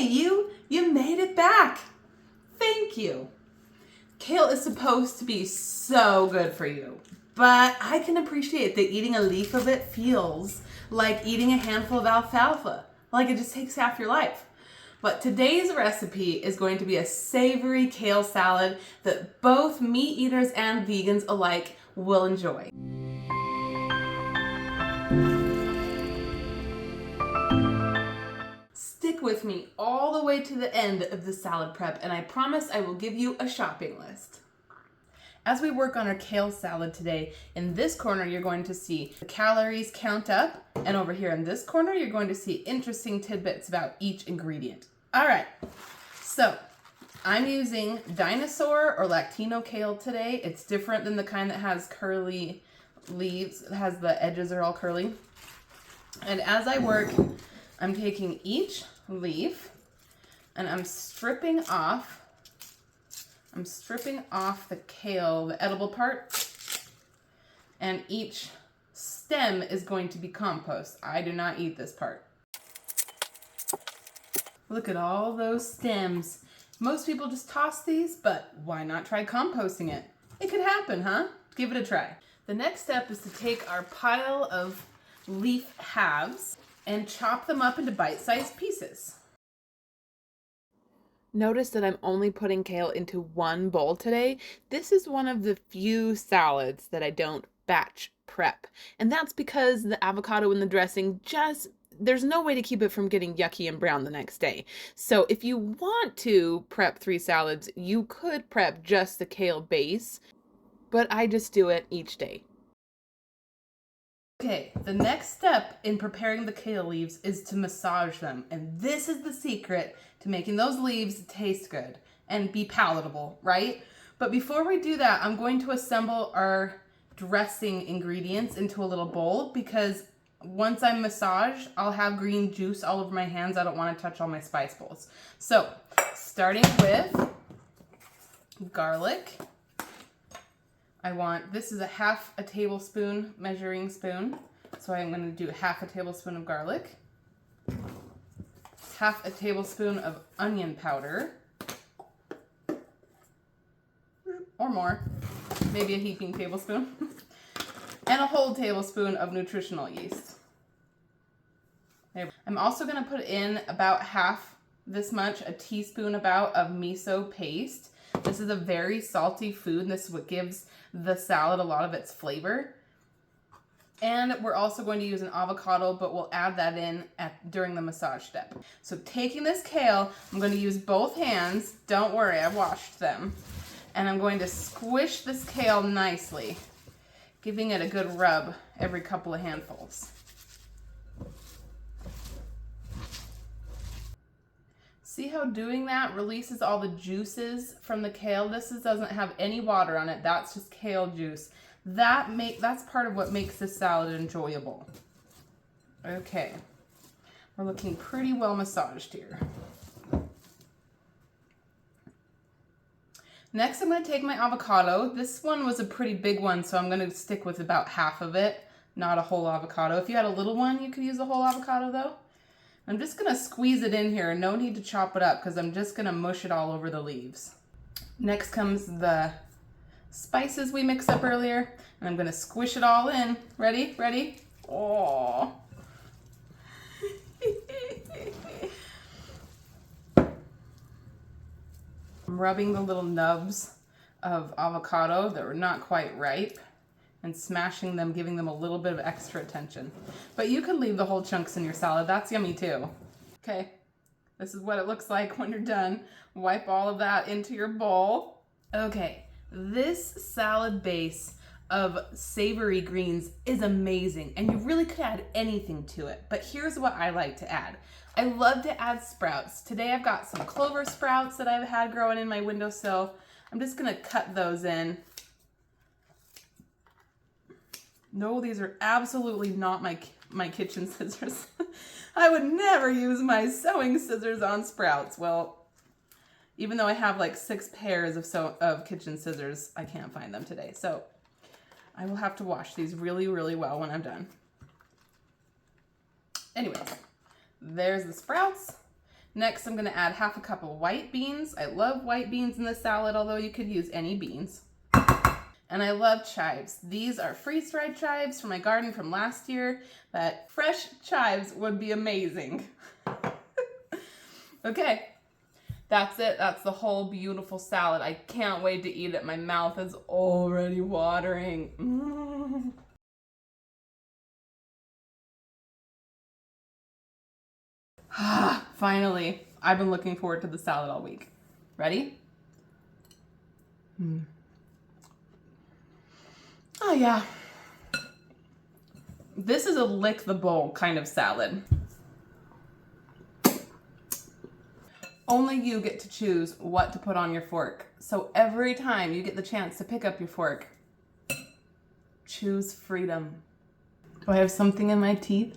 Hey, you made it back. Thank you. Kale is supposed to be so good for you, but I can appreciate that eating a leaf of it feels like eating a handful of alfalfa, like it just takes half your life. But today's recipe is going to be a savory kale salad that both meat eaters and vegans alike will enjoy. Stick with me all the way to the end of the salad prep, and I promise I will give you a shopping list. As we work on our kale salad today, in this corner you're going to see the calories count up, and over here in this corner you're going to see interesting tidbits about each ingredient. All right, so I'm using dinosaur or Latino kale today. It's different than the kind that has curly leaves. It has the edges are all curly. And as I work, I'm taking each leaf and I'm stripping off the kale, the edible part, and each stem is going to be compost. I do not eat this part. Look at all those stems. Most people just toss these, but why not try composting it? It could happen, huh? Give it a try. The next step is to take our pile of leaf halves and chop them up into bite-sized pieces. Notice that I'm only putting kale into one bowl today. This is one of the few salads that I don't batch prep. And that's because the avocado in the dressing there's no way to keep it from getting yucky and brown the next day. So if you want to prep 3 salads, you could prep just the kale base, but I just do it each day. Okay, the next step in preparing the kale leaves is to massage them. And this is the secret to making those leaves taste good and be palatable, right? But before we do that, I'm going to assemble our dressing ingredients into a little bowl because once I massage, I'll have green juice all over my hands. I don't want to touch all my spice bowls. So, starting with garlic. This is a half a tablespoon measuring spoon. So I'm going to do half a tablespoon of garlic, half a tablespoon of onion powder, or more, maybe a heaping tablespoon, and a whole tablespoon of nutritional yeast. I'm also going to put in about half this much, a teaspoon about, of miso paste. This is a very salty food. This is what gives the salad a lot of its flavor. And we're also going to use an avocado, but we'll add that in during the massage step. So taking this kale, I'm going to use both hands. Don't worry, I washed them. And I'm going to squish this kale nicely, giving it a good rub every couple of handfuls. See how doing that releases all the juices from the kale? This doesn't have any water on it. That's just kale juice. That's part of what makes this salad enjoyable. Okay, we're looking pretty well massaged here. Next, I'm going to take my avocado. This one was a pretty big one, so I'm going to stick with about half of it, not a whole avocado. If you had a little one, you could use a whole avocado though. I'm just going to squeeze it in here. No need to chop it up because I'm just going to mush it all over the leaves. Next comes the spices we mixed up earlier, and I'm going to squish it all in. Ready? Ready? Oh. I'm rubbing the little nubs of avocado that were not quite ripe and smashing them, giving them a little bit of extra attention. But you can leave the whole chunks in your salad. That's yummy too. Okay, this is what it looks like when you're done. Wipe all of that into your bowl. Okay, this salad base of savory greens is amazing, and you really could add anything to it. But here's what I like to add. I love to add sprouts. Today I've got some clover sprouts that I've had growing in my windowsill. I'm just gonna cut those in. No, these are absolutely not my kitchen scissors. I would never use my sewing scissors on sprouts. Well, even though I have like 6 pairs of kitchen scissors, I can't find them today. So I will have to wash these really, really well when I'm done. Anyways, there's the sprouts. Next, I'm gonna add half a cup of white beans. I love white beans in the salad, although you could use any beans. And I love chives. These are freeze-dried chives from my garden from last year, but fresh chives would be amazing. Okay, that's it. That's the whole beautiful salad. I can't wait to eat it. My mouth is already watering. Finally, I've been looking forward to the salad all week. Ready? Oh yeah. This is a lick the bowl kind of salad. Only you get to choose what to put on your fork. So every time you get the chance to pick up your fork, choose freedom. Do I have something in my teeth?